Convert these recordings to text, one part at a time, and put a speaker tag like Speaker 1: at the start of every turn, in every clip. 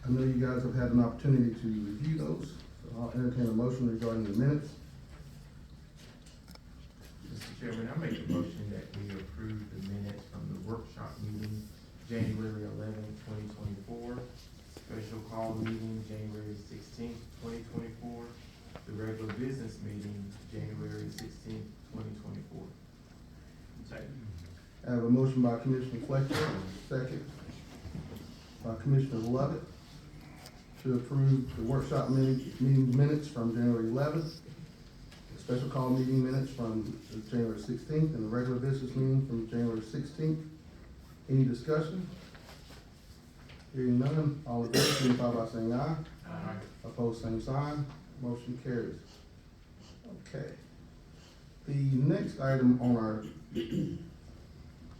Speaker 1: I know you guys have had an opportunity to review those, so I'll entertain a motion regarding the minutes.
Speaker 2: Mr. Chairman, I make a motion that we approve the minutes from the workshop meeting, January 2024, special call meeting, January 2024, the regular business meeting, January 2024. Second.
Speaker 1: I have a motion by Commissioner Fletcher, second by Commissioner Lovett, to approve the workshop meeting minutes from January 11th, the special call meeting minutes from January 16th, and the regular business meeting from January 16th. Any discussion? Hearing none, all in favor, signify by saying aye.
Speaker 2: Aye.
Speaker 1: Opposed, same sign. Motion carries. Okay. The next item on our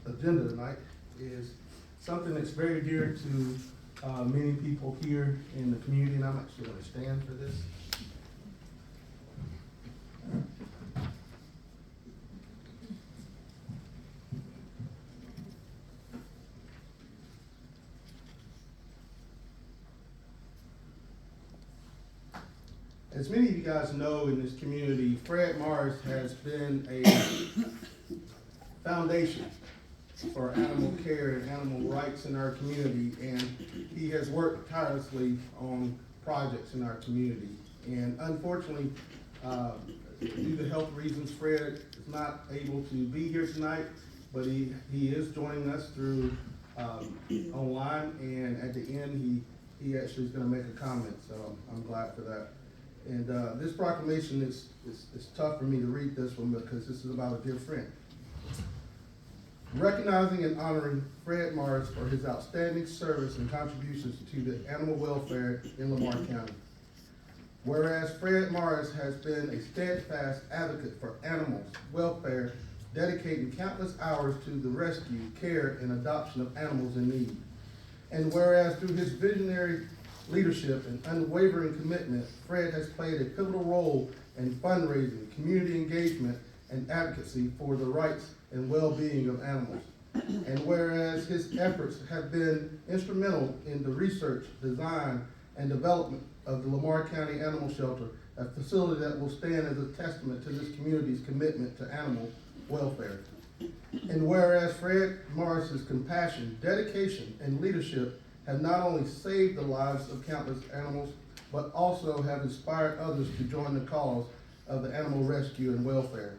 Speaker 1: agenda tonight is something that's very dear to many people here in the community, and I'm actually going to stand for this. As many of you guys know, in this community, Fred Morris has been a foundation for animal care and animal rights in our community, and he has worked tirelessly on projects in our community. And unfortunately, due to health reasons, Fred is not able to be here tonight, but he is joining us through online, and at the end, he actually is going to make a comment, so I'm glad for that. And this proclamation is tough for me to read this one because this is about a dear friend. Recognizing and honoring Fred Morris for his outstanding service and contributions to the animal welfare in Lamar County. Whereas Fred Morris has been a steadfast advocate for animals welfare, dedicating countless hours to the rescue, care, and adoption of animals in need. And whereas through his visionary leadership and unwavering commitment, Fred has played a pivotal role in fundraising, community engagement, and advocacy for the rights and well-being of animals. And whereas his efforts have been instrumental in the research, design, and development of the Lamar County Animal Shelter, a facility that will stand as a testament to this community's commitment to animal welfare. And whereas Fred Morris's compassion, dedication, and leadership have not only saved the lives of countless animals, but also have inspired others to join the cause of the animal rescue and welfare.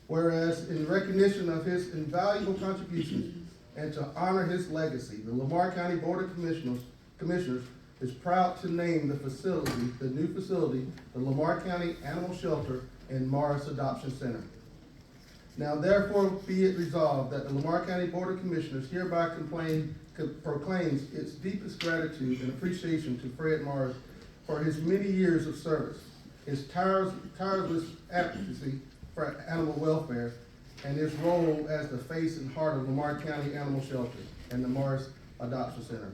Speaker 1: Whereas in recognition of his invaluable contributions and to honor his legacy, the Lamar County Board of Commissioners is proud to name the new facility, the Lamar County Animal Shelter and Morris Adoption Center. Now therefore be it resolved that the Lamar County Board of Commissioners hereby proclaims its deepest gratitude and appreciation to Fred Morris for his many years of service, his tireless advocacy for animal welfare, and his role as the face and heart of Lamar County Animal Shelter and the Morris Adoption Center.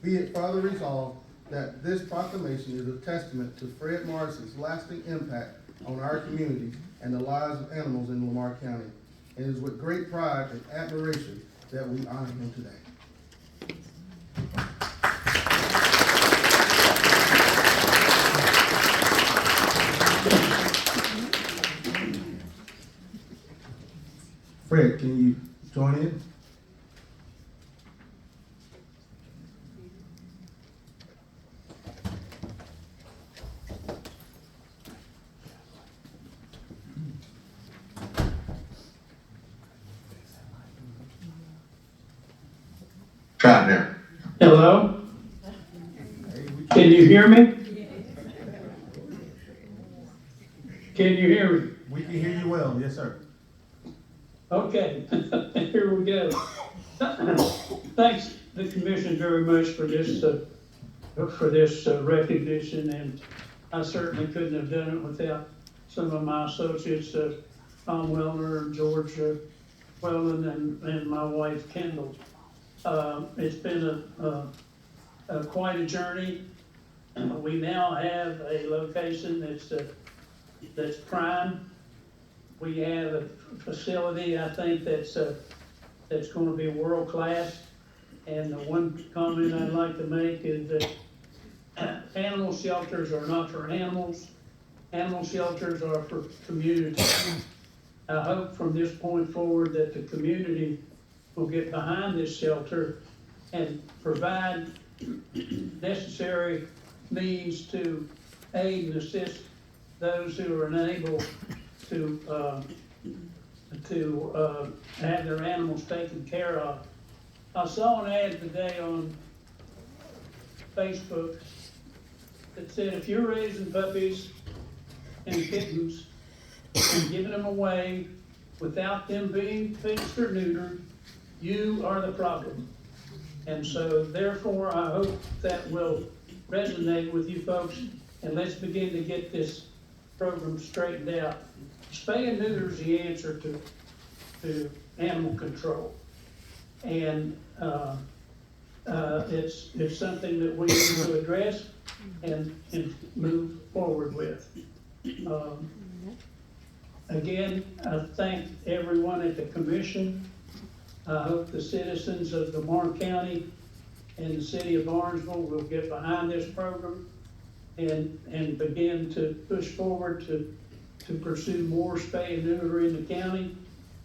Speaker 1: Be it further resolved that this proclamation is a testament to Fred Morris's lasting impact on our community and the lives of animals in Lamar County. And it is with great pride and admiration that we honor him today. Fred, can you join in?
Speaker 3: Try it now.
Speaker 4: Hello? Can you hear me? Can you hear me?
Speaker 1: We can hear you well, yes, sir.
Speaker 4: Okay, here we go. Thanks the commission very much for this recognition, and I certainly couldn't have done it without some of my associates, Tom Wellner, George Wellen, and my wife Kendall. It's been quite a journey. We now have a location that's prime. We have a facility, I think, that's going to be world class, And the one comment I'd like to make is that animal shelters are not for animals. Animal shelters are for community. I hope from this point forward that the community will get behind this shelter and provide necessary means to aid and assist those who are unable to have their animals taken care of. I saw an ad today on Facebook that said, if you're raising puppies and kittens and giving them away without them being fixed or neutered, you are the problem. And so therefore, I hope that will resonate with you folks, and let's begin to get this program straightened out. Spay and neuter is the answer to animal control. And it's something that we need to address and move forward with. Again, I thank everyone at the commission. I hope the citizens of Lamar County and the city of Barnesville will get behind this program and begin to push forward to pursue more spay and neuter in the county.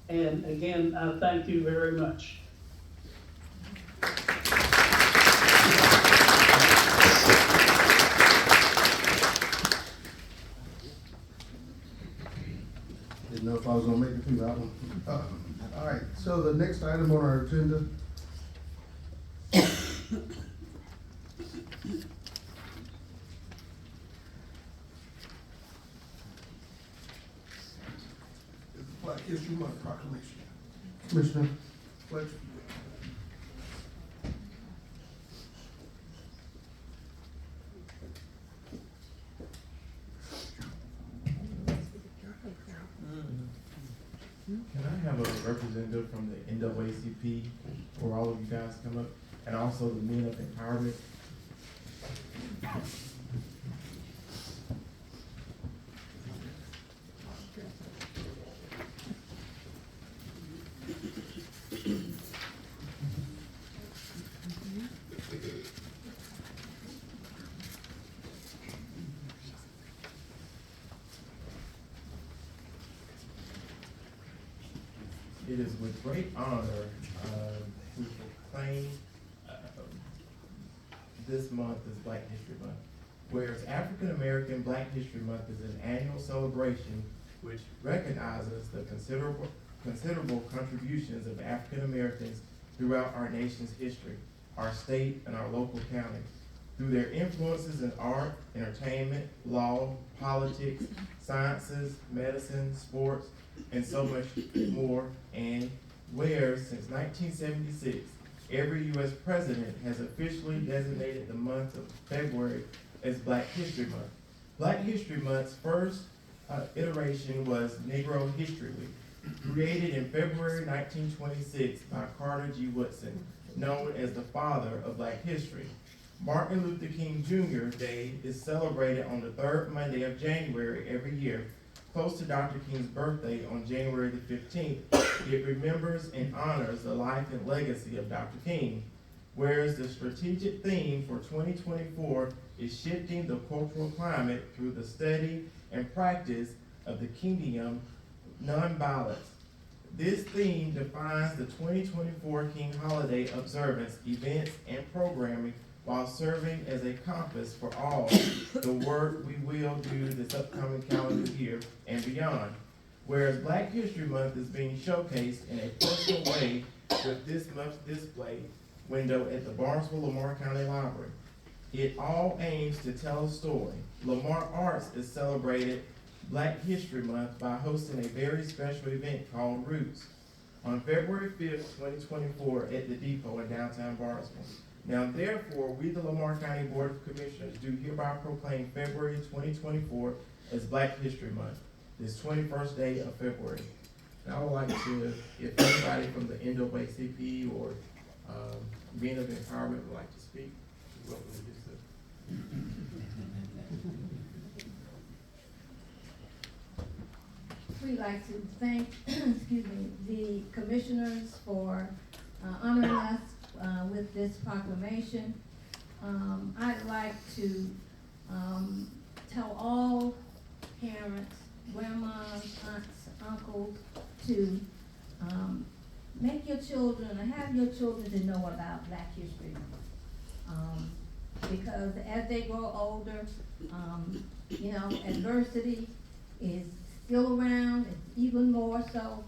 Speaker 4: And again, I thank you very much.
Speaker 1: Didn't know if I was gonna make it through that one. All right, so the next item on our agenda is the Black History Month proclamation. Commissioner Fletcher.
Speaker 2: Can I have a representative from the NAACP, or all of you guys come up, and also the Men of Empowerment? It is with great honor to proclaim this month as Black History Month. Whereas African American Black History Month is an annual celebration which recognizes the considerable contributions of African Americans throughout our nation's history, our state, and our local county. Through their influences in art, entertainment, law, politics, sciences, medicine, sports, and so much more, and where since 1976, every U.S. president has officially designated the month of February as Black History Month. Black History Month's first iteration was Negro History Week, created in February 1926 by Carter G. Woodson, known as the father of Black history. Martin Luther King Jr. Day is celebrated on the third Monday of January every year. Close to Dr. King's birthday on January the 15th, it remembers and honors the life and legacy of Dr. King. Whereas the strategic theme for 2024 is shifting the cultural climate through the study and practice of the Kingian nonviolence. This theme defines the 2024 King holiday observance, events, and programming while serving as a compass for all the work we will do this upcoming calendar year and beyond. Whereas Black History Month is being showcased in a personal way with this month's display window at the Barnesville Lamar County Library. It all aims to tell a story. Lamar Arts is celebrated Black History Month by hosting a very special event called Roots on February 5th, 2024 at the Depot in downtown Barnesville. Now therefore, we the Lamar County Board of Commissioners do hereby proclaim February 2024 as Black History Month, this 21st day of February. And I would like to, if anybody from the NAACP or Men of Empowerment would like to speak, you're welcome to do so.
Speaker 5: We'd like to thank, excuse me, the commissioners for honoring us with this proclamation. I'd like to, tell all parents, grandmas, aunts, uncles, to, make your children, or have your children to know about Black History Month. Because as they grow older, you know, adversity is still around, it's even more so,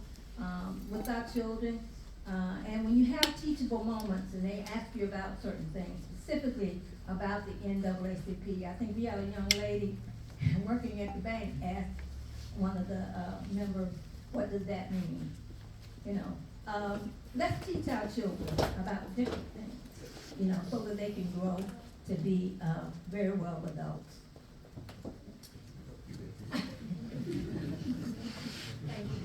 Speaker 5: with our children. And when you have teachable moments and they ask you about certain things, specifically about the NAACP, I think we had a young lady working at the bank asked one of the, members, what does that mean? You know, let's teach our children about different things, you know, so that they can grow to be, very well adults. Thank you.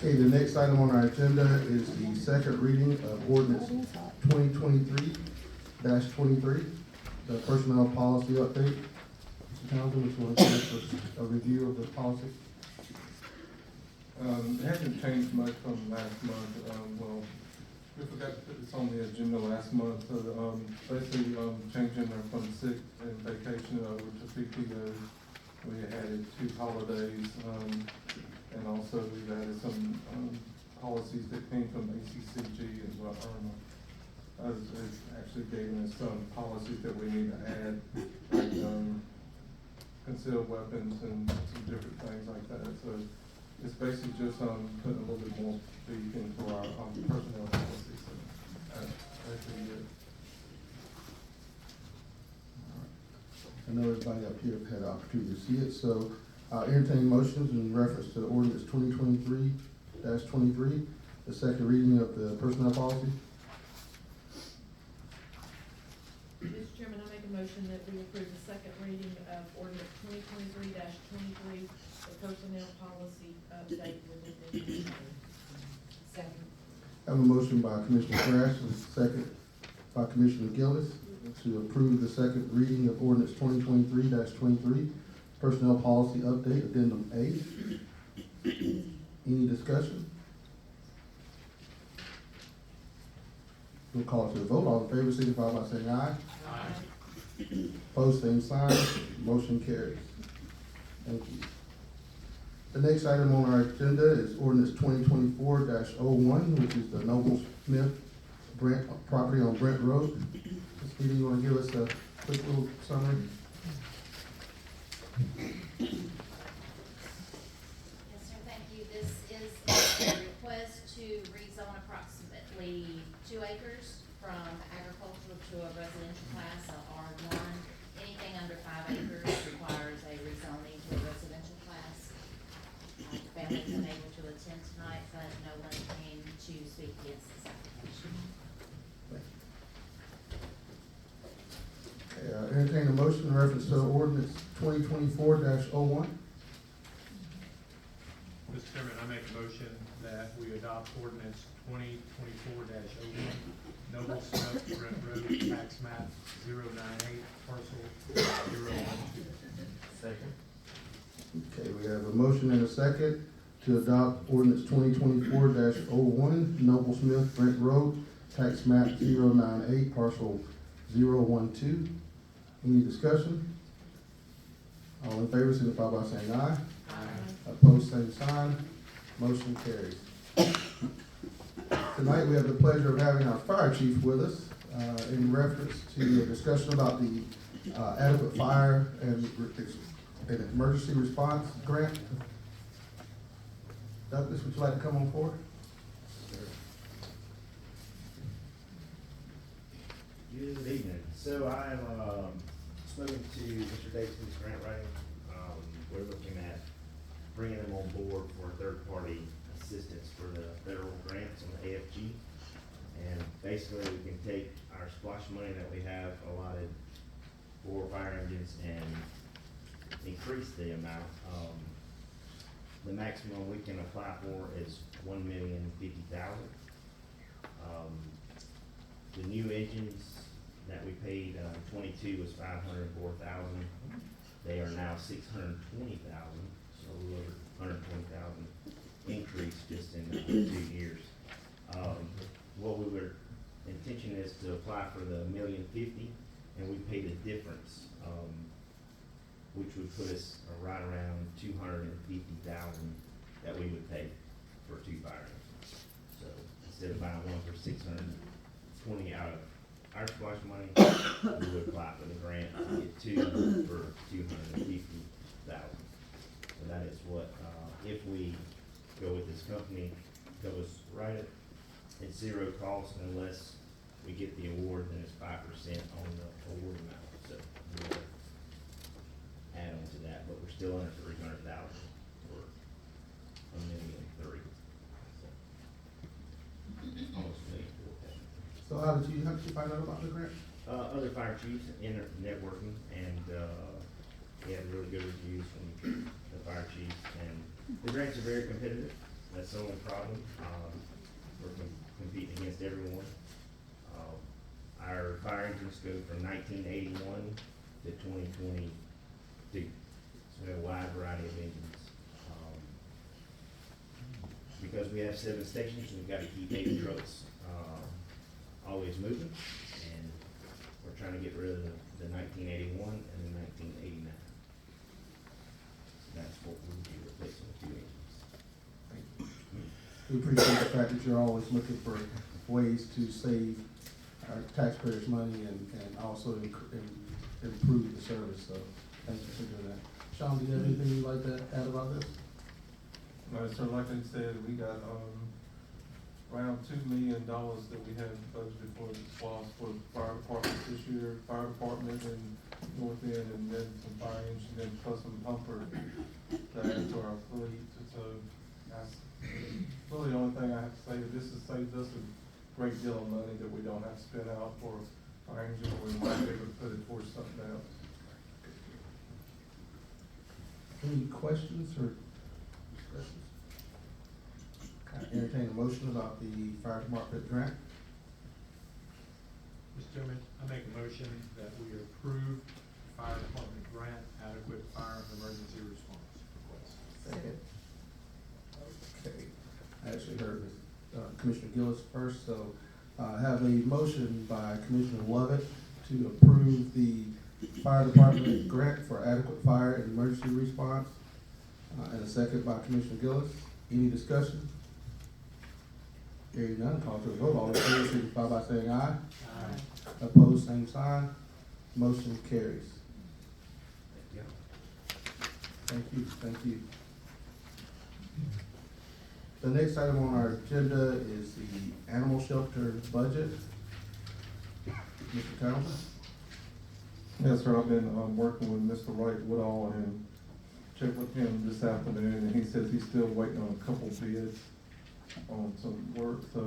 Speaker 1: Okay, the next item on our agenda is the second reading of ordinance 2023-23, the personnel policy update. Mr. Townsend, just want to give us a review of the policy.
Speaker 6: It hasn't changed much from last month. Well, we forgot to put this on the agenda last month, so, basically, changing from sick and vacation over to PTO. We added 2 holidays, and also we've added some, policies that came from ACCG as well. Has actually given us some policies that we need to add, like, concealed weapons and some different things like that. So it's basically just, putting a little bit more beef into our, personnel policies. So that's pretty good.
Speaker 1: I know everybody up here have had the opportunity to see it, so I'll entertain motions in reference to ordinance 2023-23, the second reading of the personnel policy.
Speaker 7: Mr. Chairman, I make a motion that we approve the second reading of ordinance 2023-23, the personnel policy update within the. Second.
Speaker 1: I have a motion by Commissioner Thrash and a second by Commissioner Gillis to approve the second reading of ordinance 2023-23, personnel policy update, addendum A. Any discussion? We'll call it to a vote. All in favor, signify by saying aye.
Speaker 7: Aye.
Speaker 1: Opposed, same sign. Motion carries. Thank you. The next item on our agenda is ordinance 2024-01, which is the Noble Smith Brent property on Brent Road. Ms. Peter, you want to give us a quick little summary?
Speaker 8: Yes, sir, thank you. This is a request to rezone approximately 2 acres from agricultural to a residential class, a R1. Anything under 5 acres requires a rezoning to a residential class. Families unable to attend tonight, but no one came to speak against this application.
Speaker 1: Okay, entertain a motion in reference to ordinance 2024-01.
Speaker 9: Mr. Chairman, I make a motion that we adopt ordinance 2024-01, Noble Smith Brent Road, tax map 098, parcel 012.
Speaker 2: Second.
Speaker 1: Okay, we have a motion and a second to adopt ordinance 2024-01, Noble Smith Brent Road, tax map 098, parcel 012. Any discussion? All in favor, signify by saying aye. Opposed, same sign. Motion carries. Tonight, we have the pleasure of having our fire chief with us in reference to a discussion about the adequate fire and emergency response grant. Douglas, would you like to come on forward?
Speaker 10: Good evening. So I've spoken to Mr. Davison's grant writing. We're looking at bringing them on board for third-party assistance for the federal grants on the AFG. And basically, we can take our splash money that we have allotted for fire engines and increase the amount. The maximum we can apply for is $1,050,000. The new engines that we paid, 22 was $504,000. They are now $620,000, so a little over $120,000 increase just in 2 years. What we were, intention is to apply for the $1,050,000, and we pay the difference, which would put us right around $250,000 that we would pay for 2 fire engines. So instead of buying one for $620 out of our splash money, we would apply for the grant to get 2 for $250,000. So that is what, if we go with this company, goes right at zero cost unless we get the award, then it's 5% on the award amount. So we'll add on to that, but we're still under $300,000 for $1,003,000. So almost $1,004,000.
Speaker 1: So how did you find out about the grant?
Speaker 10: Other fire chiefs, networking, and we had really good reviews from the fire chiefs, and the grants are very competitive. That's the only problem. We're competing against everyone. Our fire engines go from 1981 to 2022. So we have a wide variety of engines. Because we have 7 stations, we've got to keep 8 trucks always moving, and we're trying to get rid of the 1981 and the 1989. So that's what we'll be replacing with 2 engines.
Speaker 1: We appreciate the fact that you're always looking for ways to save our taxpayers' money and also improve the service, so thank you for doing that. Sean, do you have anything you'd like to add about this?
Speaker 6: No, sir, like I said, we got, around $2 million that we had budgeted for the SWAS for the fire department this year, fire department in North End, and then some fire engine, and then plus some pumper to add to our fleet. So that's really the only thing I have to say. This has saved us a great deal of money that we don't have to spend out for fire engine. We might be able to put it towards something else.
Speaker 1: Any questions or discussions? Entertain a motion about the fire department grant.
Speaker 9: Mr. Chairman, I make a motion that we approve fire department grant adequate fire and emergency response request.
Speaker 1: Second. Okay, I actually heard Commissioner Gillis first, so I have a motion by Commissioner Lovett to approve the fire department grant for adequate fire and emergency response, and a second by Commissioner Gillis. Any discussion? Hearing none, call to a vote. All in favor, signify by saying aye.
Speaker 9: Aye.
Speaker 1: Opposed, same sign. Motion carries.
Speaker 10: Thank you.
Speaker 1: Thank you. The next item on our agenda is the animal shelter budget. Mr. Townsend?
Speaker 6: Yes, sir, I've been, working with Mr. Wright Woodall and checked with him this afternoon, and he says he's still waiting on a couple bids on some work, so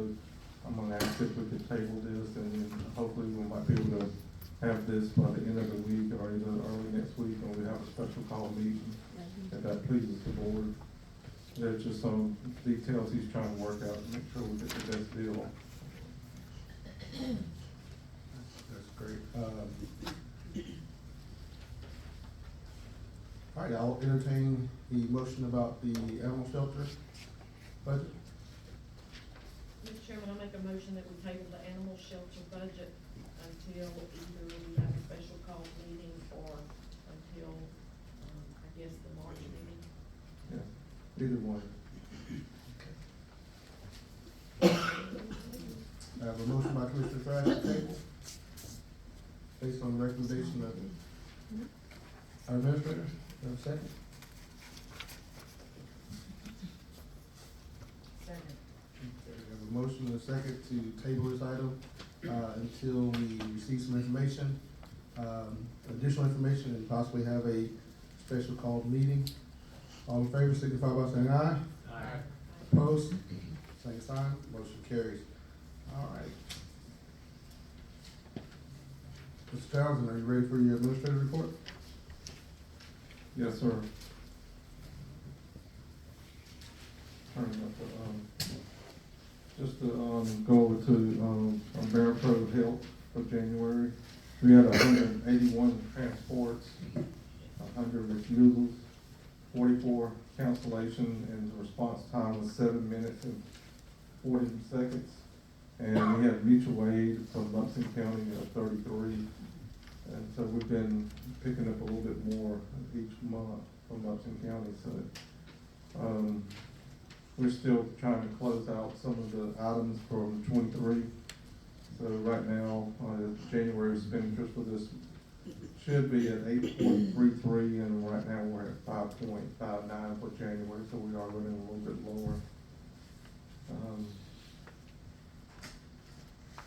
Speaker 6: I'm gonna ask if we could table this, and hopefully we might be able to have this by the end of the week or either early next week, and we have a special call meeting, if that pleases the board. There's just some details he's trying to work out to make sure we get the best deal.
Speaker 1: That's great. All right, I'll entertain the motion about the animal shelter budget.
Speaker 7: Mr. Chairman, I make a motion that we table the animal shelter budget until either we have a special call meeting or until, I guess, the March meeting.
Speaker 6: Yeah, either one.
Speaker 1: I have a motion by Commissioner Thrash to table, based on the recommendation of our administrator. Do I have a second?
Speaker 7: Second.
Speaker 1: Okay, we have a motion and a second to table this item, until we receive some information, additional information, and possibly have a special called meeting. All in favor, signify by saying aye.
Speaker 9: Aye.
Speaker 1: Opposed? Same sign, motion carries. All right. Mr. Townsend, are you ready for your administrative report?
Speaker 6: Yes, sir. Turning up the, just to, go over to, Lamar County Health for January. We had 181 transports, 100 refusals, 44 cancellation, and the response time was 7 minutes and 40 seconds. And we had mutual aid from Lumpkin County of 33. And so we've been picking up a little bit more each month from Lumpkin County, so, we're still trying to close out some of the items from 23. So right now, January expenditures for this should be at 8.33, and right now we're at 5.59 for January, so we are running a little bit lower.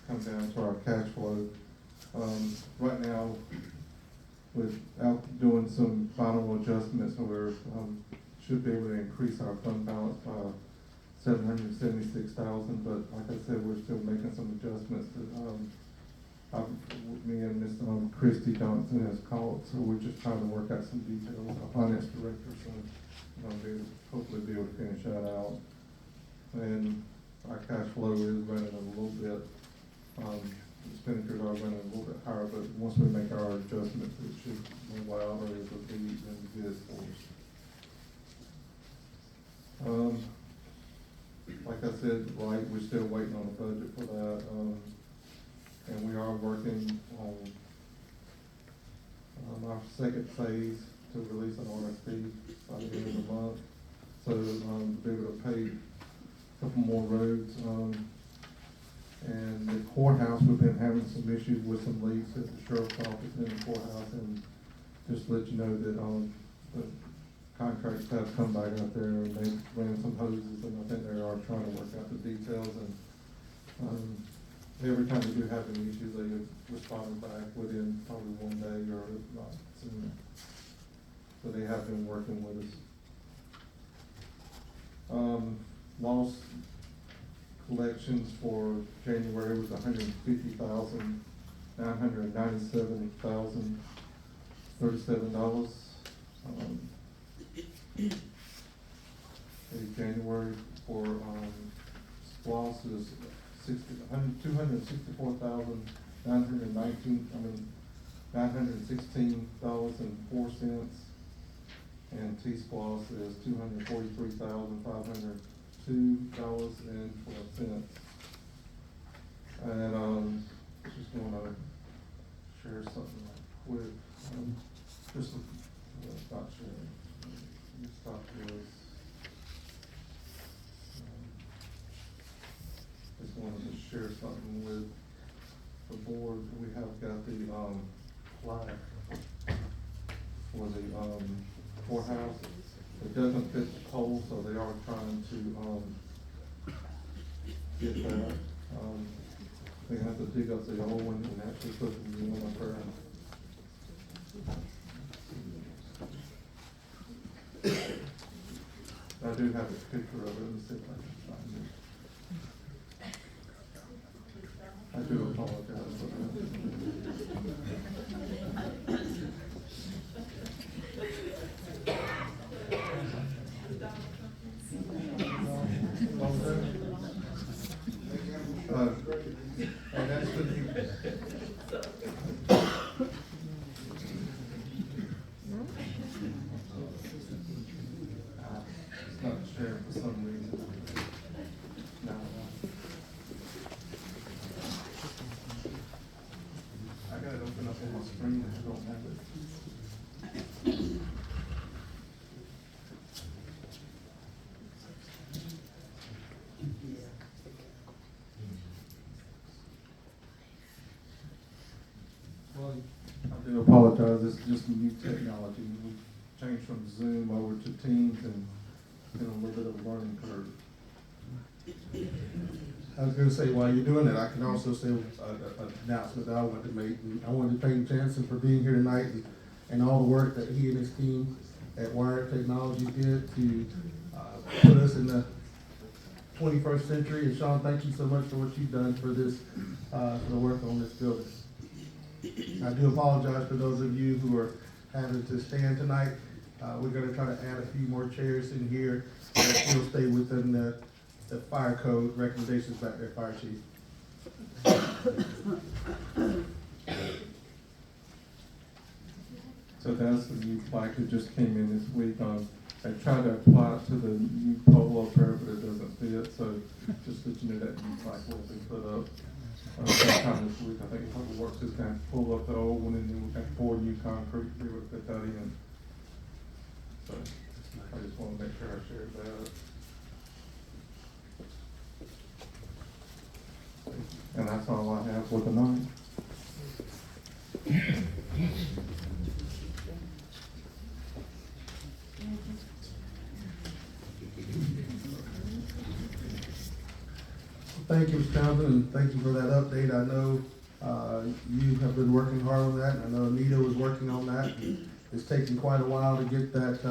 Speaker 6: Come down to our cash flow. Right now, without doing some final adjustments, we're, should be able to increase our fund balance by $776,000, but like I said, we're still making some adjustments that, me and Miss Christy Johnson has called, so we're just trying to work out some details. Our finance director, so, hopefully be able to finish that out. And our cash flow is running a little bit, expenditures are running a little bit higher, but once we make our adjustments, it should move out, or it will be even good for us. Like I said, right, we're still waiting on the budget for that, and we are working on, our second phase to release an RFP by the end of the month. So, to be able to pay a couple more roads, and the courthouse, we've been having some issues with some leaks at the sheriff's office and the courthouse, and just to let you know that, the contract staff come back out there and they ran some hoses, and I think they are trying to work out the details, and, every time we do have any issues, they respond back within probably 1 day or if not sooner. So they have been working with us. Lost collections for January was $150,997,037. January for SPLOST is $916,04, and T-SPLOST is $243,502.12. And just want to share something quick. Just not sharing. Let me stop this. Just wanted to share something with the board. We have got the plaque for the courthouse. It doesn't fit the pole, so they are trying to get that. They have to dig up the old one and actually put the new one up there. I do have a picture of it. Let me see if I can find it. I do apologize for that. not sharing for some reason. No. I got it open up on my screen if you don't have it. Well, I do apologize, this is just new technology. We changed from Zoom over to Teams and been a little bit of a learning curve.
Speaker 1: I was gonna say, while you're doing that, I can also say, an announcement that I wanted to make. I wanted to thank Jansen for being here tonight and all the work that he and his team at Wired Technologies did to, put us in the 21st century. And Sean, thank you so much for what you've done for this, for the work on this building. I do apologize for those of you who are having to stand tonight. We're gonna try to add a few more chairs in here, but still stay within the fire code recommendations back there, Fire Chief.
Speaker 6: So that's the new plaque that just came in this week. I tried to apply it to the new pole up there, but it doesn't fit, so just that you know that new plaque will be put up sometime this week. I think Public Works is gonna pull up the old one and then we're gonna pour new concrete, we will put that in. So I just wanna make sure I shared that. And that's all I have for tonight.
Speaker 1: Thank you, Mr. Townsend, and thank you for that update. I know, you have been working hard on that, and I know Anita was working on that. It's taken quite a while to get that,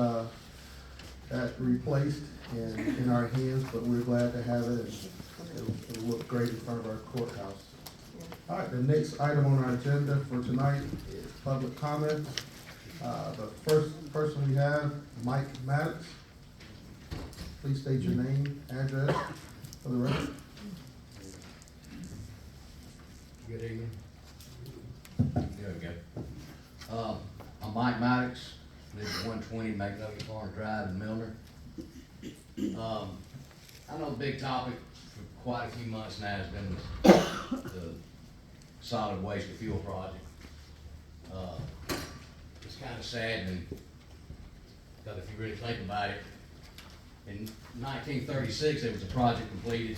Speaker 1: that replaced and in our hands, but we're glad to have it, and it'll look great in front of our courthouse. All right, the next item on our agenda for tonight is public comments. The first person we have, Mike Maddox. Please state your name, address for the record.
Speaker 11: Good evening. There we go. I'm Mike Maddox, live at 120 Magnolia Farm Drive in Milner. I know the big topic for quite a few months now has been the solid waste to fuel project. It's kind of saddening, because if you really think about it, in 1936, there was a project completed.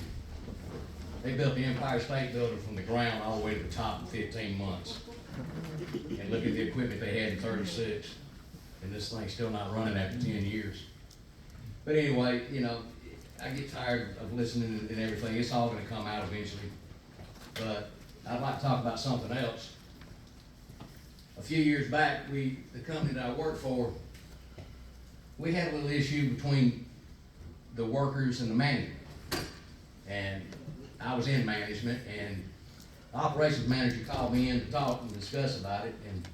Speaker 11: They built the Empire State Building from the ground all the way to the top in 15 months. And look at the equipment they had in 36, and this thing's still not running after 10 years. But anyway, you know, I get tired of listening and everything. It's all gonna come out eventually. But I'd like to talk about something else. A few years back, the company that I worked for, we had a little issue between the workers and the management. And I was in management, and the operations manager called me in to talk and discuss about it, and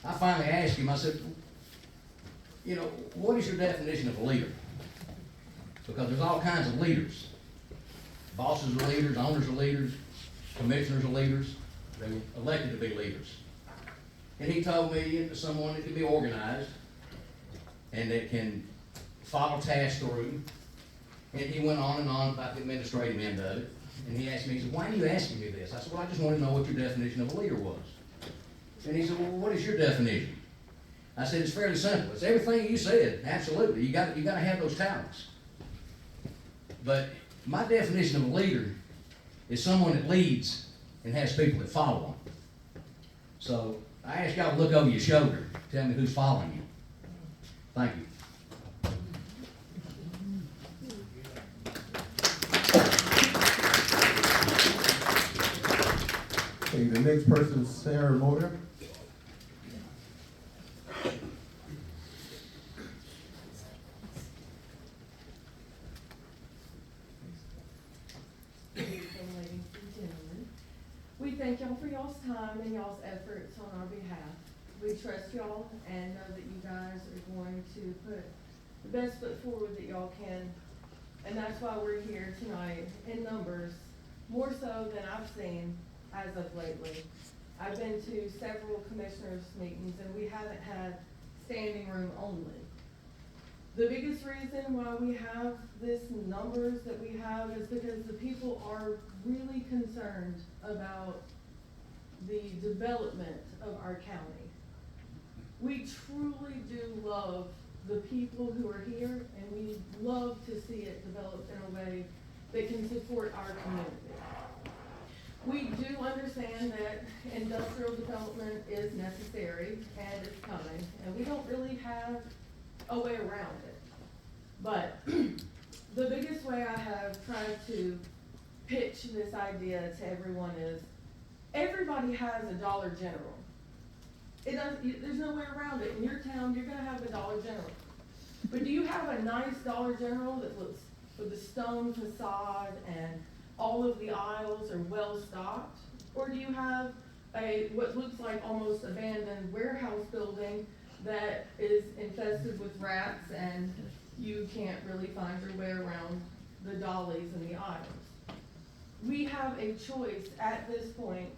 Speaker 11: I finally asked him, I said, you know, what is your definition of a leader? Because there's all kinds of leaders. Bosses are leaders, owners are leaders, commissioners are leaders. They were elected to be leaders. And he told me someone that can be organized and that can follow tasks through. And he went on and on about the administrative end of it. And he asked me, he said, why are you asking me this? I said, well, I just want to know what your definition of a leader was. And he said, well, what is your definition? I said, it's fairly simple. It's everything you said, absolutely. You got to have those talents. But my definition of a leader is someone that leads and has people that follow them. So I ask y'all to look over your shoulder, tell me who's following you. Thank you.
Speaker 1: Okay, the next person is Sarah Moyer.
Speaker 12: Ladies and gentlemen, we thank y'all for y'all's time and y'all's efforts on our behalf. We trust y'all and know that you guys are going to put the best foot forward that y'all can. And that's why we're here tonight in numbers, more so than I've seen as of lately. I've been to several commissioners' meetings and we haven't had standing room only. The biggest reason why we have this numbers that we have is because the people are really concerned about the development of our county. We truly do love the people who are here, and we love to see it develop in a way that can support our community. We do understand that industrial development is necessary and it's coming, and we don't really have a way around it. But the biggest way I have tried to pitch this idea to everyone is, everybody has a Dollar General. There's no way around it. In your town, you're gonna have a Dollar General. But do you have a nice Dollar General that looks with a stone facade and all of the aisles are well stocked? Or do you have what looks like almost abandoned warehouse building that is infested with rats and you can't really find your way around the dollies and the aisles? We have a choice at this point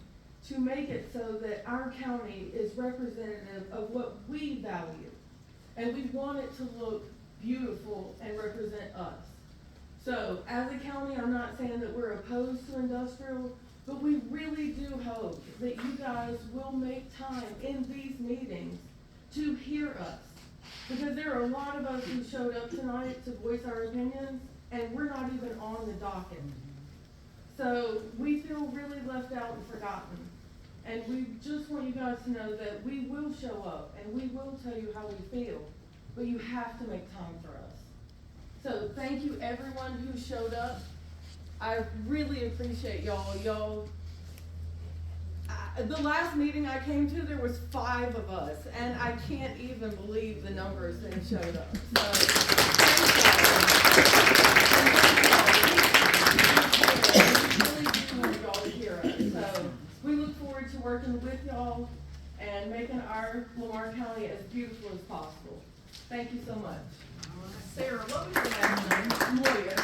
Speaker 12: to make it so that our county is representative of what we value. And we want it to look beautiful and represent us. So as a county, I'm not saying that we're opposed to industrial, but we really do hope that you guys will make time in these meetings to hear us. Because there are a lot of us who showed up tonight to voice our opinions, and we're not even on the docket. So we feel really left out and forgotten. And we just want you guys to know that we will show up and we will tell you how we feel, but you have to make time for us. So thank you everyone who showed up. I really appreciate y'all. The last meeting I came to, there was 5 of us, and I can't even believe the numbers that showed up. So, thank y'all. We really do want y'all to hear us. So we look forward to working with y'all and making our Lamar County as beautiful as possible. Thank you so much.
Speaker 7: Sarah, what was your last name?
Speaker 12: Moya.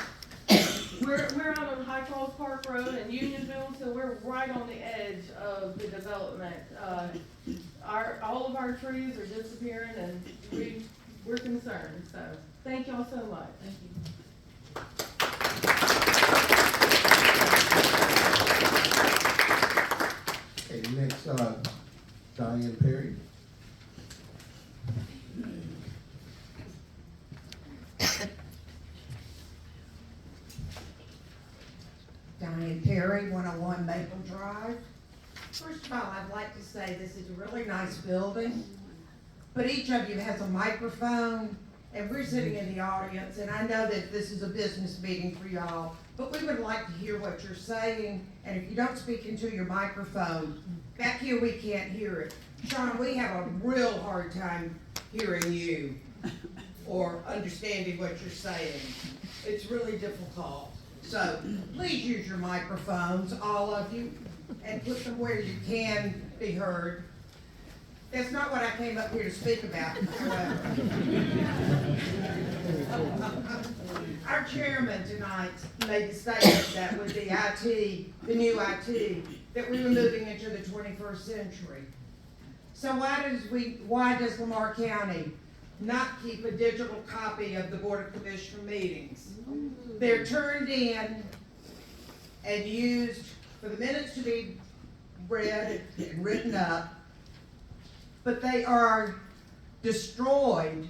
Speaker 12: We're out on High Falls Park Road in Unionville, so we're right on the edge of the development. All of our trees are disappearing, and we're concerned. So thank y'all so much.
Speaker 7: Thank you.
Speaker 1: Okay, next, Diane Perry.
Speaker 13: Diane Perry, 101 Maple Drive. First of all, I'd like to say this is a really nice building, but each of you has a microphone, and we're sitting in the audience, and I know that this is a business meeting for y'all, but we would like to hear what you're saying, and if you don't speak into your microphone, back here we can't hear it. Sean, we have a real hard time hearing you or understanding what you're saying. It's really difficult. So please use your microphones, all of you, and put them where you can be heard. That's not what I came up here to speak about, however. Our chairman tonight made the statement that with the IT, the new IT, that we were moving into the 21st century. So why does Lamar County not keep a digital copy of the Board of Commissioner meetings? They're turned in and used for the minutes to be read and written up, but they are destroyed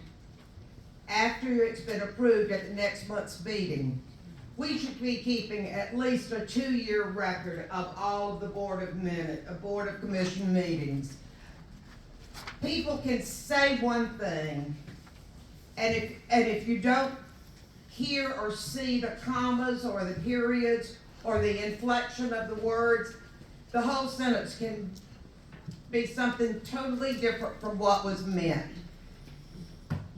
Speaker 13: after it's been approved at the next month's meeting. We should be keeping at least a 2-year record of all of the Board of Commission meetings. People can say one thing, and if you don't hear or see the commas or the periods or the inflection of the words, the whole sentence can be something totally different from what was meant.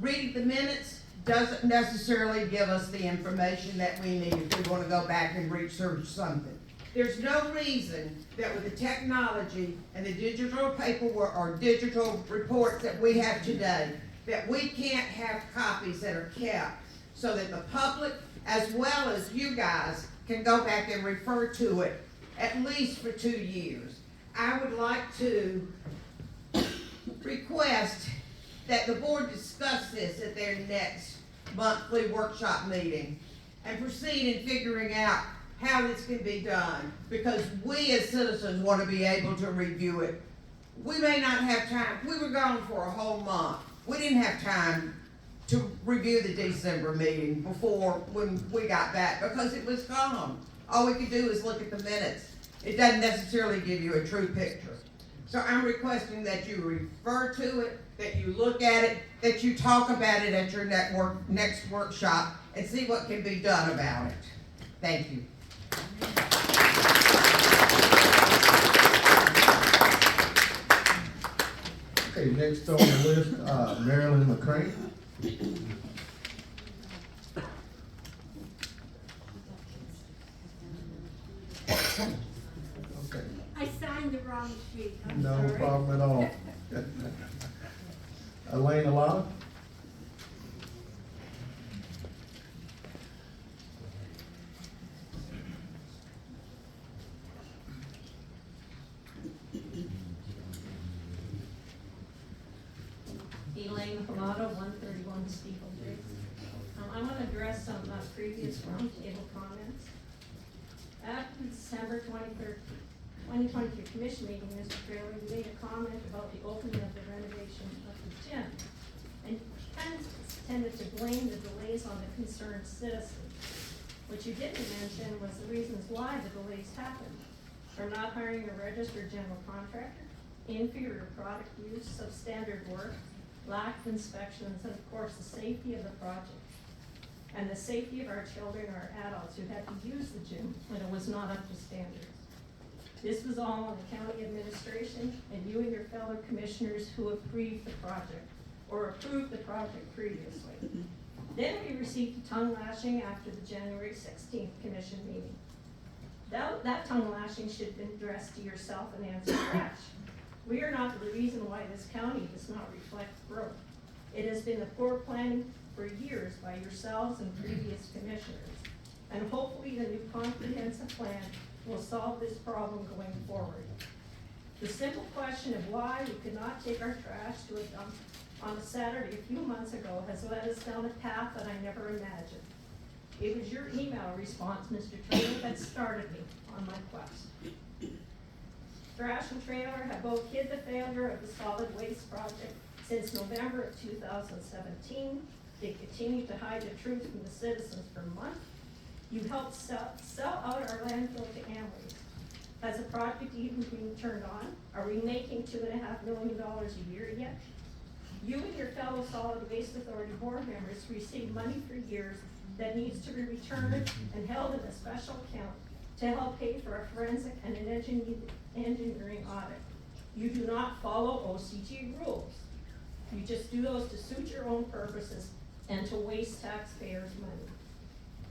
Speaker 13: Reading the minutes doesn't necessarily give us the information that we need if we want to go back and research something. There's no reason that with the technology and the digital paperwork or digital reports that we have today, that we can't have copies that are kept so that the public, as well as you guys, can go back and refer to it at least for 2 years. I would like to request that the board discuss this at their next monthly workshop meeting and proceed in figuring out how this can be done, because we as citizens want to be able to review it. We may not have time, we were gone for a whole month. We didn't have time to review the December meeting before, when we got back, because it was gone. All we could do is look at the minutes. It doesn't necessarily give you a true picture. So I'm requesting that you refer to it, that you look at it, that you talk about it at your next workshop, and see what can be done about it. Thank you.
Speaker 1: Okay, next on the list, Marilyn McCray. Okay,
Speaker 5: I signed the wrong sheet, I'm
Speaker 1: no
Speaker 5: sorry.
Speaker 1: problem at all. Elaine Alana.
Speaker 14: Elaine Pilato, 131 Steeple Ridge. I want to address some previous roundtable comments. At the December 23rd, 2023 commission meeting, Mr. Trailer, you made a comment about the opening of the renovation of the gym. And kind of tended to blame the delays on the concerned citizens. What you didn't mention was the reasons why the delays happened. From not hiring a registered general contractor, inferior product use, substandard work, lack of inspections, and of course, the safety of the project. And the safety of our children and our adults who had to use the gym when it was not up to standards. This was all on the county administration and you and your fellow commissioners who approved the project previously. Then we received a tongue lashing after the January 16th commission meeting. That tongue lashing should have been addressed to yourself and Nancy Crash. We are not the reason why this county does not reflect growth. It has been the poor planning for years by yourselves and previous commissioners. And hopefully the new comprehensive plan will solve this problem going forward. The simple question of why we could not take our trash to a dump on a Saturday a few months ago has led us down a path that I never imagined. It was your email response, Mr. Taylor, that started me on my quest. Trash and Trailer have both hid the failure of the solid waste project since November of 2017. They continue to hide the truth from the citizens for months. You helped sell out our landfill to Amway. Has the project even been turned on? Are we making $2.5 million a year yet? You and your fellow Solid Waste Authority board members receive money for years that needs to be returned and held in a special account to help pay for a forensic and an engineering audit. You do not follow OCG rules. You just do those to suit your own purposes and to waste taxpayers' money.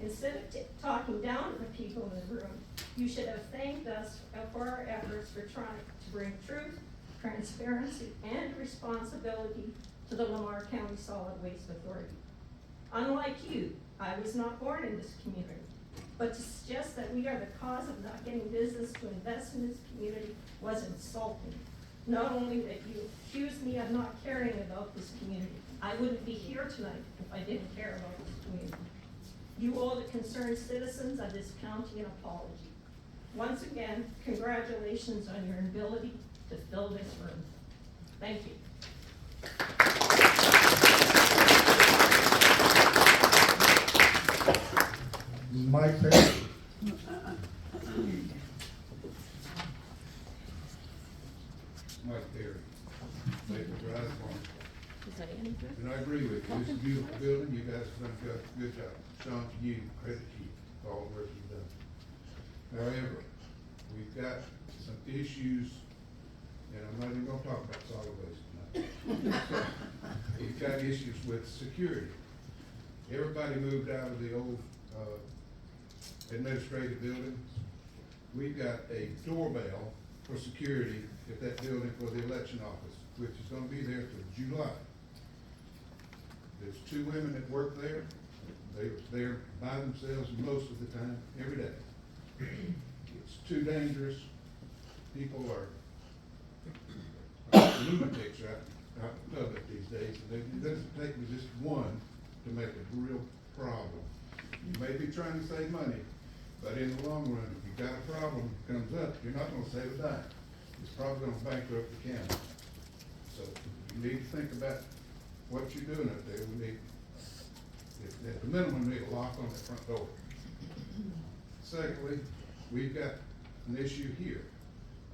Speaker 14: Instead of talking down to the people in the room, you should have thanked us for our efforts for trying to bring truth, transparency, and responsibility to the Lamar County Solid Waste Authority. Unlike you, I was not born in this community, but to suggest that we are the cause of not getting business to invest in this community was insulting. Not only that you accused me of not caring about this community, I wouldn't be here tonight if I didn't care about this community. You owe the concerned citizens of this county an apology. Once again, congratulations on your ability to fill this room. Thank you.
Speaker 1: Mike Perry.
Speaker 15: Mike Perry, Maple Drive Farm. And I agree with you, it's a beautiful building, you guys have done a good job. Sean, to you, credit to you, for all the work you've done. However, we've got some issues, and I'm not even gonna talk about solid waste tonight. We've got issues with security. Everybody moved out of the old, administrative building. We've got a doorbell for security at that building for the election office, which is gonna be there till July. There's 2 women that work there. They're there by themselves most of the time, every day. It's too dangerous. People are lunatics out in public these days. It doesn't take me just one to make a real problem. You may be trying to save money, but in the long run, if you've got a problem that comes up, you're not gonna save a dime. It's probably gonna bankrupt the county. So you need to think about what you're doing up there. We need, at the minimum, we need a lock on the front door. Secondly, we've got an issue here.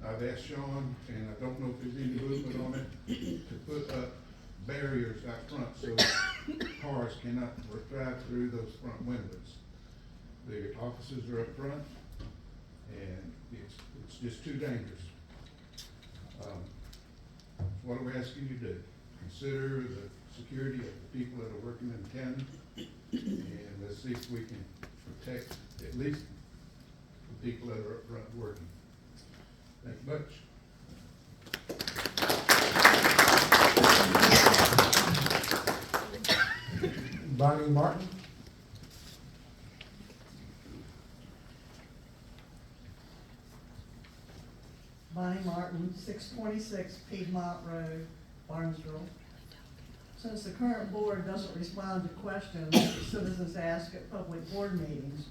Speaker 15: I've asked Sean, and I don't know if there's any movement on it, to put up barriers out front so cars cannot drive through those front windows. The officers are up front, and it's just too dangerous. What are we asking you to do? Consider the security of the people that are working in the county, and let's see if we can protect at least the people that are up front working. Thank you much.
Speaker 1: Bonnie Martin.
Speaker 16: Bonnie Martin, 626 Piedmont Road, Barnesville. Since the current board doesn't respond to questions that citizens ask at public board meetings,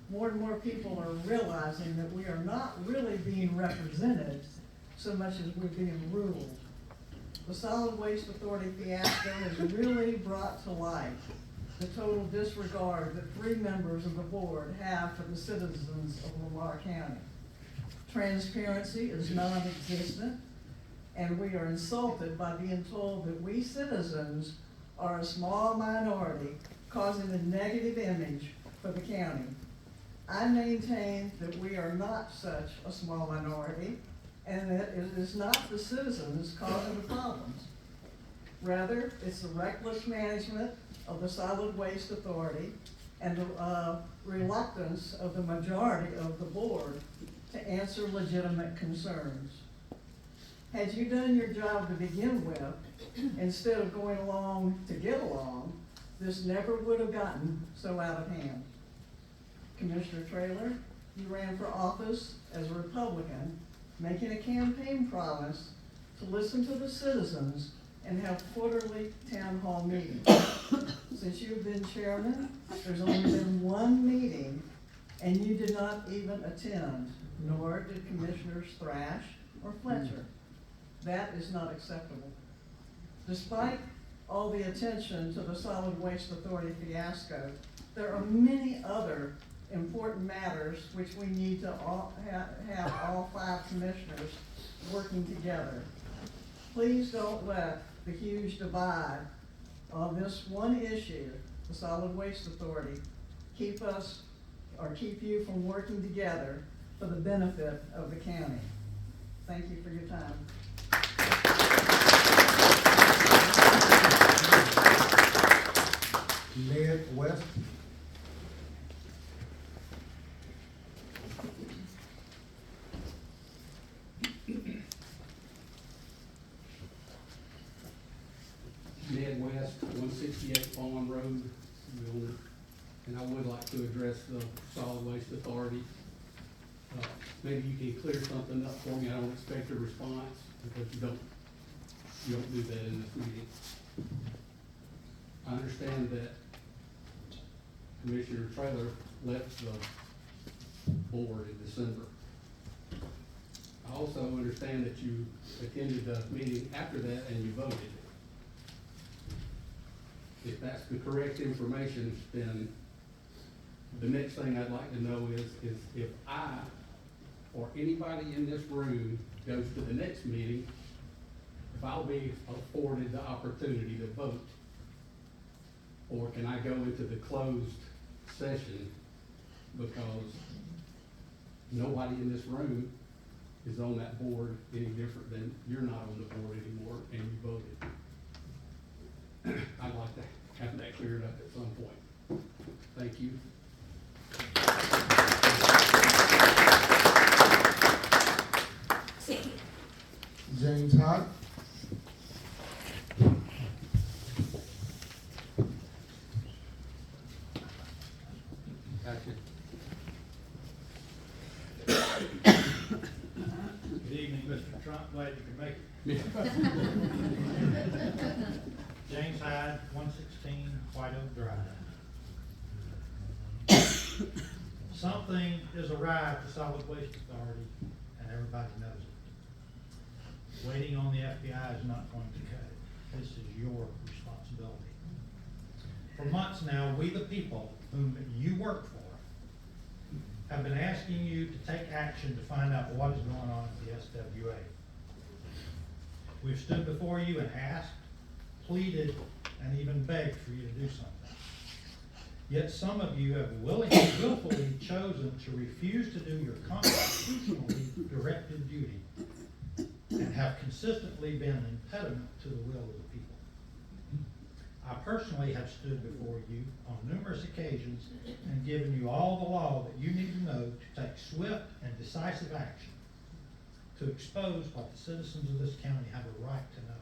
Speaker 16: more and more people are realizing that we are not really being represented so much as we're being ruled. The Solid Waste Authority fiasco has really brought to light the total disregard that 3 members of the board have for the citizens of Lamar County. Transparency is non-existent, and we are insulted by being told that we citizens are a small minority causing a negative image for the county. I maintain that we are not such a small minority, and that it is not the citizens causing the problems. Rather, it's the reckless management of the Solid Waste Authority and the reluctance of the majority of the board to answer legitimate concerns. Had you done your job to begin with, instead of going along to get along, this never would have gotten so out of hand. Commissioner Traylor, you ran for office as a Republican, making a campaign promise to listen to the citizens and have quarterly town hall meetings. Since you've been chairman, there's only been 1 meeting, and you did not even attend, nor did Commissioners Thrash or Fletcher. That is not acceptable. Despite all the attention to the Solid Waste Authority fiasco, there are many other important matters which we need to all have all 5 commissioners working together. Please don't let the huge divide on this one issue, the Solid Waste Authority, keep you from working together for the benefit of the county. Thank you for your time.
Speaker 1: Ned West.
Speaker 17: Ned West, 168 Farm Road, and I would like to address the Solid Waste Authority. Maybe you can clear something up for me. I don't expect a response because you don't do that in this meeting. I understand that Commissioner Traylor left the board in December. I also understand that you attended the meeting after that and you voted. If that's the correct information, then the next thing I'd like to know is if I or anybody in this room goes to the next meeting, if I'll be afforded the opportunity to vote, or can I go into the closed session because nobody in this room is on that board any different than you're not on the board anymore and you voted. I'd like to have that cleared up at some point. Thank you.
Speaker 1: James Hott.
Speaker 17: Gotcha.
Speaker 9: Good evening, Mr. Trump, glad you could make it.
Speaker 18: James Hyde, 116 White Oak Drive. Something is awry at the Solid Waste Authority, and everybody knows it. Waiting on the FBI is not going to cut it. This is your responsibility. For months now, we the people whom you work for have been asking you to take action to find out what is going on at the SWA. We've stood before you and asked, pleaded, and even begged for you to do something. Yet some of you have willfully chosen to refuse to do your constitutionally directed duty and have consistently been an impediment to the will of the people. I personally have stood before you on numerous occasions and given you all the law that you need to know to take swift and decisive action to expose what the citizens of this county have a right to know.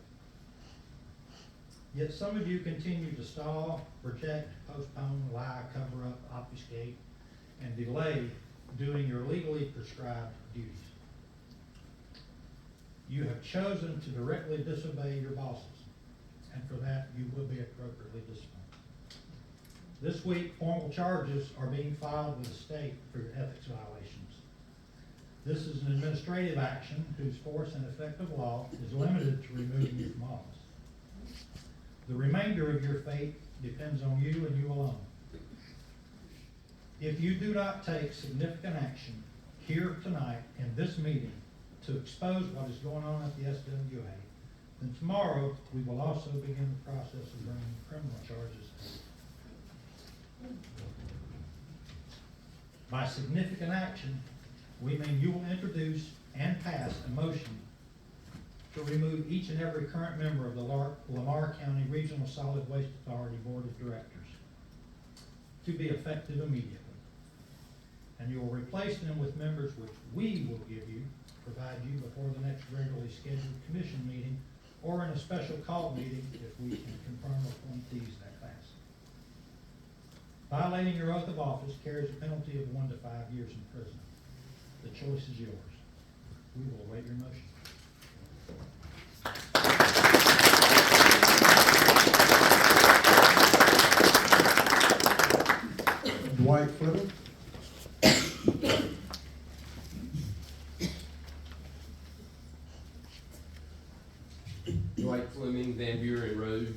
Speaker 18: Yet some of you continue to stall, project, postpone, lie, cover up, obfuscate, and delay doing your legally prescribed duties. You have chosen to directly disobey your bosses, and for that you will be appropriately disciplined. This week, formal charges are being filed with the state for your ethics violations. This is an administrative action whose force and effect of law is limited to removing you from office. The remainder of your fate depends on you and you alone. If you do not take significant action here tonight in this meeting to expose what is going on at the SWA, then tomorrow we will also begin the process of bringing criminal charges. By significant action, we mean you will introduce and pass a motion to remove each and every current member of the Lamar County Regional Solid Waste Authority Board of Directors to be effective immediately. And you will replace them with members which we will give you, provide you before the next regularly scheduled commission meeting or in a special call meeting if we can confirm appointees that fast. Violating your oath of office carries a penalty of 1 to 5 years in prison. The choice is yours. We will await your motion.
Speaker 1: Dwight Fleming.
Speaker 19: Dwight Fleming, Van Buren Road.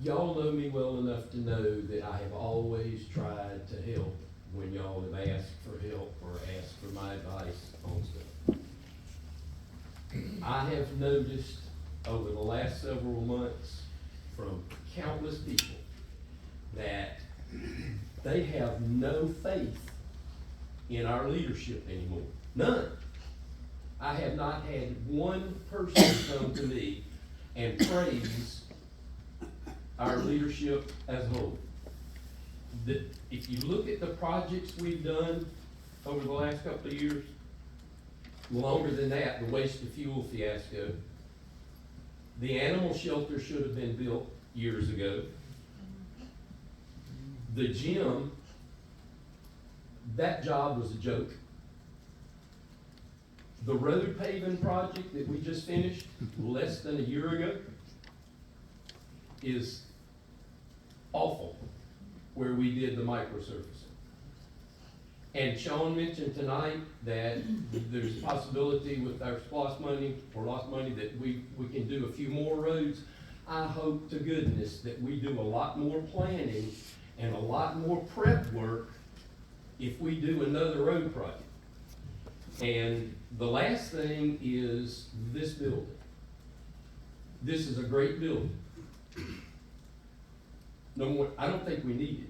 Speaker 19: Y'all know me well enough to know that I have always tried to help when y'all have asked for help or asked for my advice on stuff. I have noticed over the last several months from countless people that they have no faith in our leadership anymore. None. I have not had one person come to me and praise our leadership as a whole. If you look at the projects we've done over the last couple of years, longer than that, the waste to fuel fiasco, the animal shelter should have been built years ago. The gym, that job was a joke. The road paving project that we just finished less than a year ago is awful, where we did the microsurfacing. And Sean mentioned tonight that there's a possibility with our lost money that we can do a few more roads. I hope to goodness that we do a lot more planning and a lot more prep work if we do another road project. And the last thing is this building. This is a great building. No more, I don't think we need it.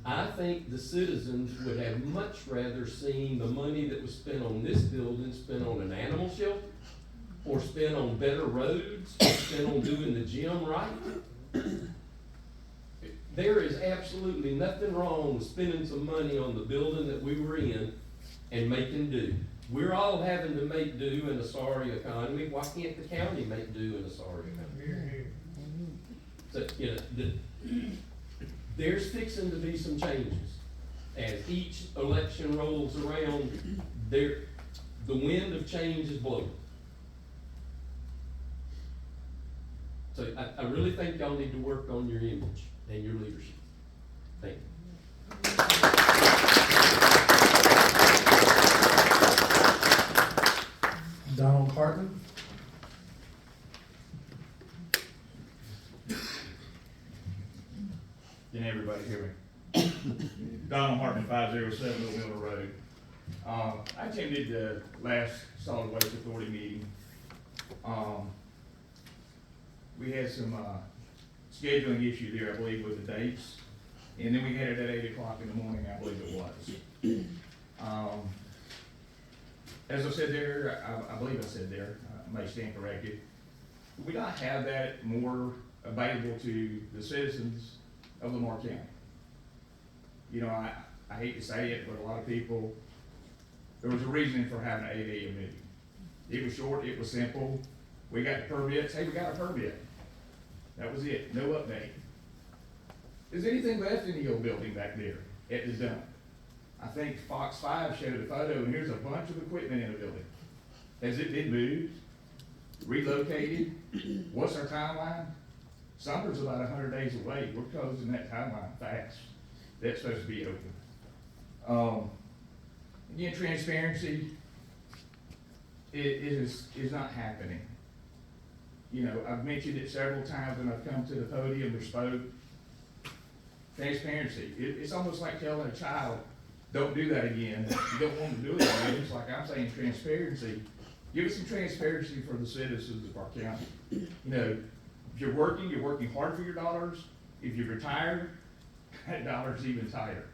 Speaker 19: I think the citizens would have much rather seen the money that was spent on this building spent on an animal shelter, or spent on better roads, or spent on doing the gym right. There is absolutely nothing wrong with spending some money on the building that we were in and making do. We're all having to make do in a sorry economy. Why can't the county make do in a sorry economy? So, you know, there's fixing to be some changes. As each election rolls around, the wind of change is blowing. So I really think y'all need to work on your image and your leadership. Thank you.
Speaker 1: Donald Hartman.
Speaker 20: Can everybody hear me? Donald Hartman, 507 Old Miller Road. I attended the last Solid Waste Authority meeting. We had some scheduling issue there, I believe, with the dates. And then we had it at 8 o'clock in the morning, I believe it was. As I said there, I believe I said there, I may stand corrected, we not have that more available to the citizens of Lamar County. You know, I hate to say it, but a lot of people, there was a reason for having an 8 a.m. meeting. It was short, it was simple. We got the permits, hey, we got a permit. That was it, no update. Is anything left in the old building back there at the dump? I think Fox 5 showed a photo, and here's a bunch of equipment in the building. Has it been moved, relocated? What's our timeline? Summer's about 100 days away. We're closing that timeline fast. That's supposed to be open. Again, transparency is not happening. You know, I've mentioned it several times when I've come to the podium or spoke. Transparency. It's almost like telling a child, don't do that again. You don't want to do it again. It's like I'm saying transparency. Give us some transparency for the citizens of our county. You know, if you're working hard for your dollars. If you're retired, that dollar's even tighter.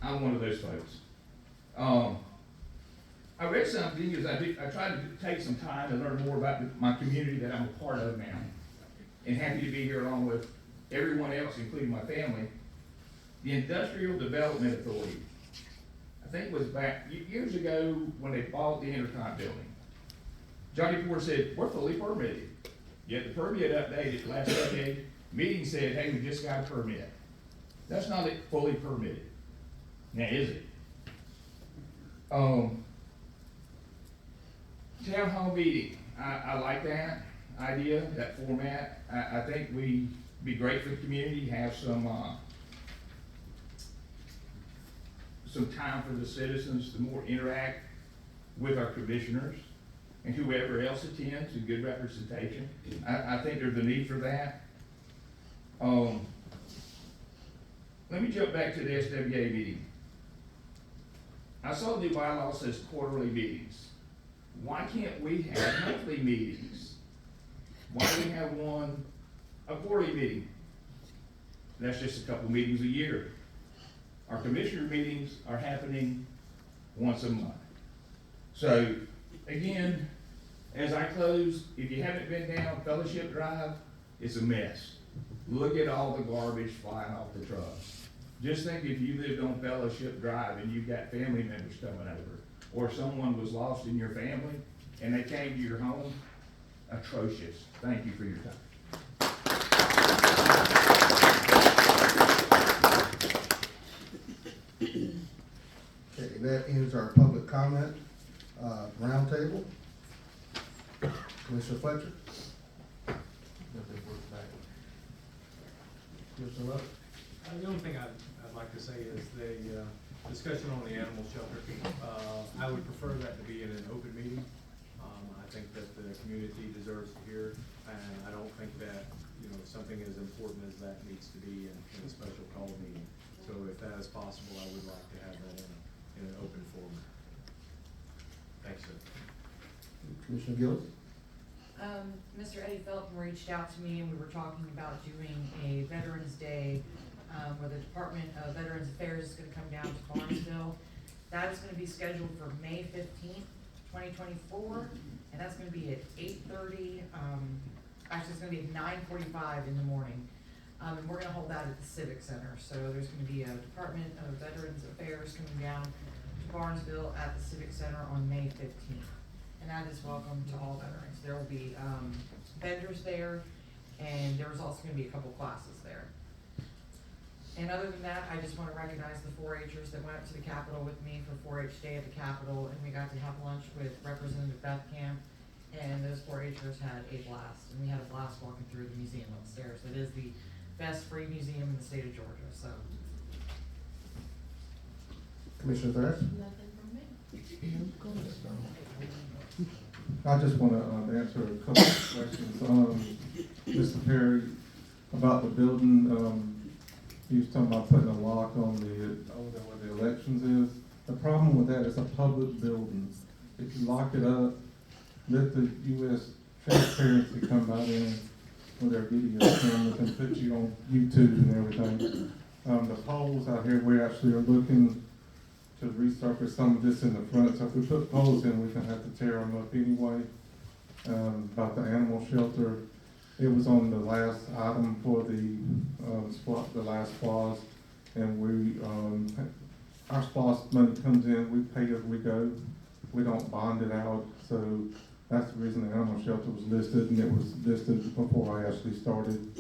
Speaker 20: I'm one of those folks. I read something because I tried to take some time to learn more about my community that I'm a part of now. And happy to be here along with everyone else, including my family. The Industrial Development Authority, I think it was back years ago when they bought the Intercon building. Johnny Ford said, we're fully permitted. Yet the permit updated last decade, meeting said, hey, we just got a permit. That's not fully permitted. Now, is it? Town hall meeting, I like that idea, that format. I think we'd be great for the community, have some time for the citizens to more interact with our commissioners and whoever else attends, and good representation. I think there's a need for that. Let me jump back to the SWA meeting. I saw the bylaw says quarterly meetings. Why can't we have monthly meetings? Why do we have a quarterly meeting? That's just a couple meetings a year. Our commissioner meetings are happening once a month. So, again, as I close, if you haven't been down Fellowship Drive, it's a mess. Look at all the garbage flying off the trucks. Just think if you lived on Fellowship Drive and you've got family members coming over, or someone was lost in your family and they came to your home, atrocious. Thank you for your time.
Speaker 1: Okay, that ends our public comment roundtable. Commissioner Fletcher. Commissioner Love.
Speaker 9: The only thing I'd like to say is the discussion on the animal shelter. I would prefer that to be in an open meeting. I think that the community deserves to hear, and I don't think that, something as important as that needs to be in a special call meeting. So if that is possible, I would like to have that in an open forum. Thanks, sir.
Speaker 1: Commissioner Gillis.
Speaker 21: Mr. Eddie Felton reached out to me and we were talking about doing a Veterans Day where the Department of Veterans Affairs is gonna come down to Barnesville. That is gonna be scheduled for May 15th, 2024, and that's gonna be at 8:30, actually it's gonna be at 9:45 in the morning. And we're gonna hold that at the Civic Center. So there's gonna be a Department of Veterans Affairs coming down to Barnesville at the Civic Center on May 15th. And that is welcome to all veterans. There will be vendors there, and there's also gonna be a couple classes there. And other than that, I just wanna recognize the 4-H'ers that went up to the Capitol with me for 4-H Day at the Capitol, and we got to have lunch with Representative Beth Camp and those 4-H'ers had a blast, and we had a blast walking through the museum upstairs. It is the best free museum in the state of Georgia, so.
Speaker 1: Commissioner Thrash?
Speaker 7: Nothing from me.
Speaker 6: I just wanna, answer a couple of questions. Mr. Perry, about the building, he was talking about putting a lock on over there where the elections is. The problem with that is a public building. If you lock it up, let the U.S. transparency come out in with their video cameras and put you on YouTube and everything. The poles out here, we actually are looking to resurface some of this in the front. So if we put poles in, we're gonna have to tear them up anyway. About the animal shelter, it was on the last item for the last clause, and we, our SPOS money comes in, we pay as we go. We don't bond it out, so that's the reason the animal shelter was listed, and it was listed before I actually started,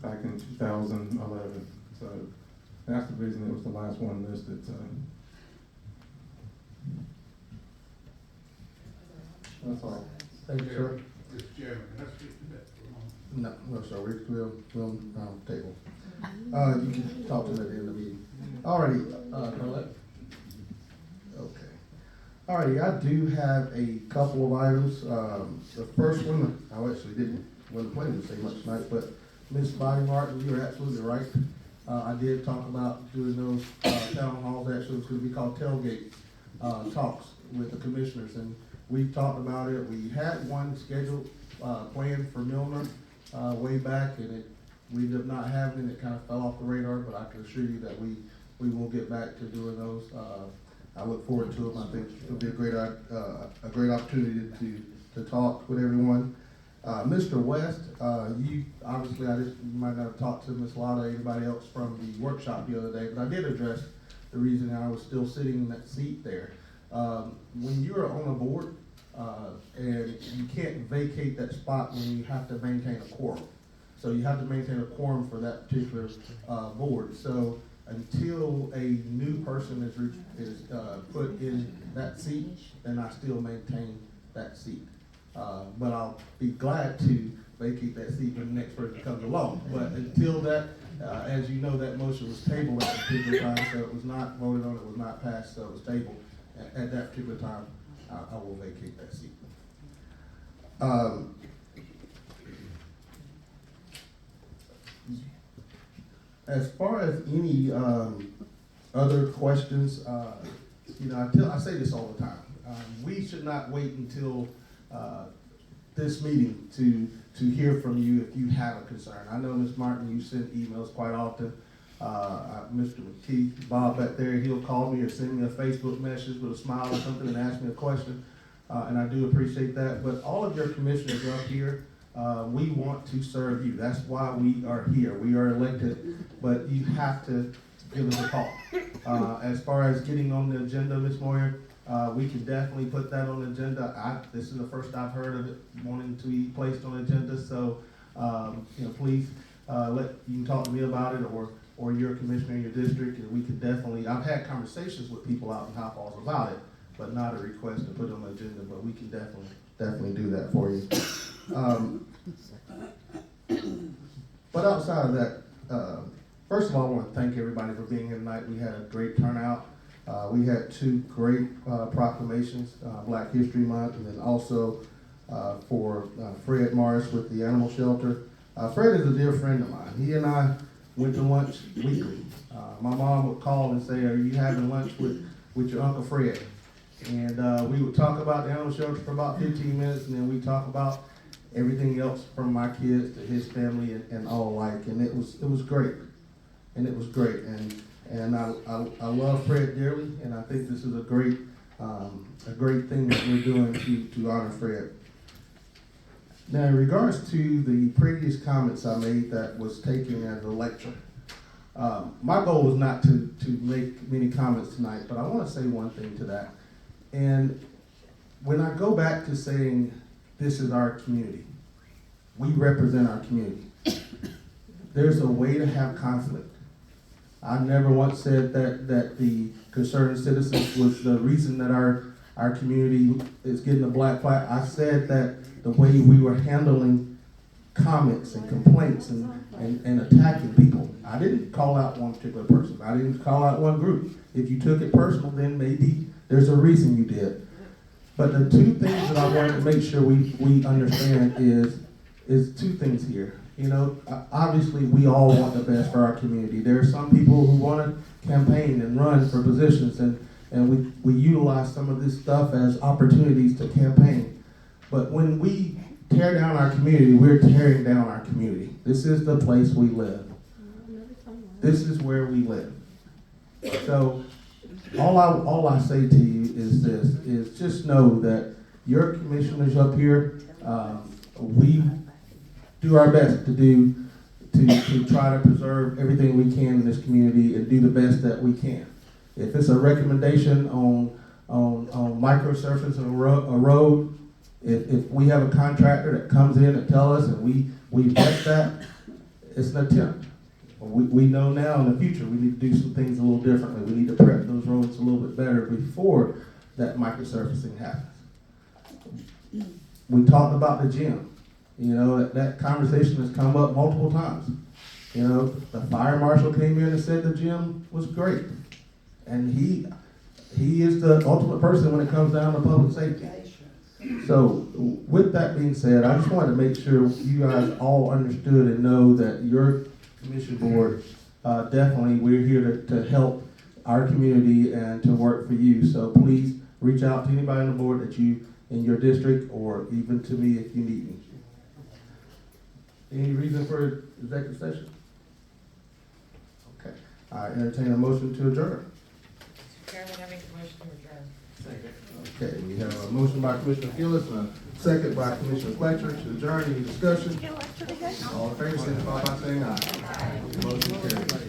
Speaker 6: back in 2011. So that's the reason it was the last one listed, so. That's all.
Speaker 1: Thank you, sir.
Speaker 15: Mr. Chairman, can I speak to that for a moment?
Speaker 1: No, sir, we'll table. You can talk to them at the end of the meeting. Alrighty, Carlette? Okay. Alrighty, I do have a couple of items. The first one, I actually wasn't planning to say much tonight, but Ms. Bonnie Martin, you're absolutely right. I did talk about doing those town halls, actually it's gonna be called tailgate talks with the commissioners, and we talked about it. We had one scheduled, planned for Milner way back, and we ended up not having it. It kind of fell off the radar, but I can assure you that we will get back to doing those. I look forward to them. I think it'll be a great opportunity to talk with everyone. Mr. West, you obviously, you might not have talked to Ms. Lotta or anybody else from the workshop the other day, but I did address the reason I was still sitting in that seat there. When you're on a board, and you can't vacate that spot when you have to maintain a quorum. So you have to maintain a quorum for that particular board. So until a new person is put in that seat, then I still maintain that seat. But I'll be glad to vacate that seat when the next person comes along. But until that, as you know, that motion was tabled at a particular time, so it was not voted on, it was not passed, so it was tabled. At that particular time, I will vacate that seat. As far as any other questions, I say this all the time. We should not wait until this meeting to hear from you if you have a concern. I know, Ms. Martin, you send emails quite often. Mr. McKee, Bob back there, he'll call me or send me a Facebook message with a smile or something and ask me a question. And I do appreciate that. But all of your commissioners up here, we want to serve you. That's why we are here. We are elected, but you have to give us a call. As far as getting on the agenda, Ms. Moyer, we can definitely put that on the agenda. This is the first I've heard of it wanting to be placed on the agenda. So, please, you can talk to me about it or your commissioner in your district, and we can definitely, I've had conversations with people out in High Falls about it, but not a request to put it on the agenda, but we can definitely do that for you. But outside of that, first of all, I want to thank everybody for being here tonight. We had a great turnout. We had two great proclamations, Black History Month, and then also for Fred Morris with the animal shelter. Fred is a dear friend of mine. He and I went to lunch weekly. My mom would call and say, "Are you having lunch with your Uncle Fred?" And we would talk about the animal shelter for about 15 minutes, and then we talk about everything else from my kids to his family and all alike. And it was great. And it was great. And I love Fred dearly, and I think this is a great thing that we're doing to honor Fred. Now, in regards to the previous comments I made that was taken as a lecture, my goal was not to make many comments tonight, but I want to say one thing to that. And when I go back to saying this is our community, we represent our community, there's a way to have conflict. I never once said that the concerned citizens was the reason that our our community is getting a black flag. I said that the way we were handling comments and complaints and attacking people. I didn't call out one particular person. I didn't call out one group. If you took it personal, then maybe there's a reason you did. But the two things that I wanted to make sure we understand is two things here. You know, obviously we all want the best for our community. There are some people who want to campaign and run for positions, and we utilize some of this stuff as opportunities to campaign. But when we tear down our community, we're tearing down our community. This is the place we live. This is where we live. So all I say to you is this, is just know that your commissioners up here, we do our best to try to preserve everything we can in this community and do the best that we can. If it's a recommendation on microsurfacing a road, if we have a contractor that comes in and tell us and we vet that, it's an attempt. We know now in the future we need to do some things a little differently. We need to prep those roads a little bit better before that microsurfacing happens. We talked about the gym. You know, that conversation has come up multiple times. You know, the fire marshal came in and said the gym was great. And he is the ultimate person when it comes down to public safety. So with that being said, I just wanted to make sure you guys all understood and know that your commission board, definitely we're here to help our community and to work for you. So please reach out to anybody on the board that you in your district, or even to me if you need me. Any reason for executive session? Okay, I entertain a motion to adjourn.
Speaker 21: Mr. Chairman, I make a motion to adjourn.
Speaker 1: Okay, we have a motion by Commissioner Gillis and a second by Commissioner Fletcher to adjourn. Any discussion? All in favor, signify by saying aye. Motion carries.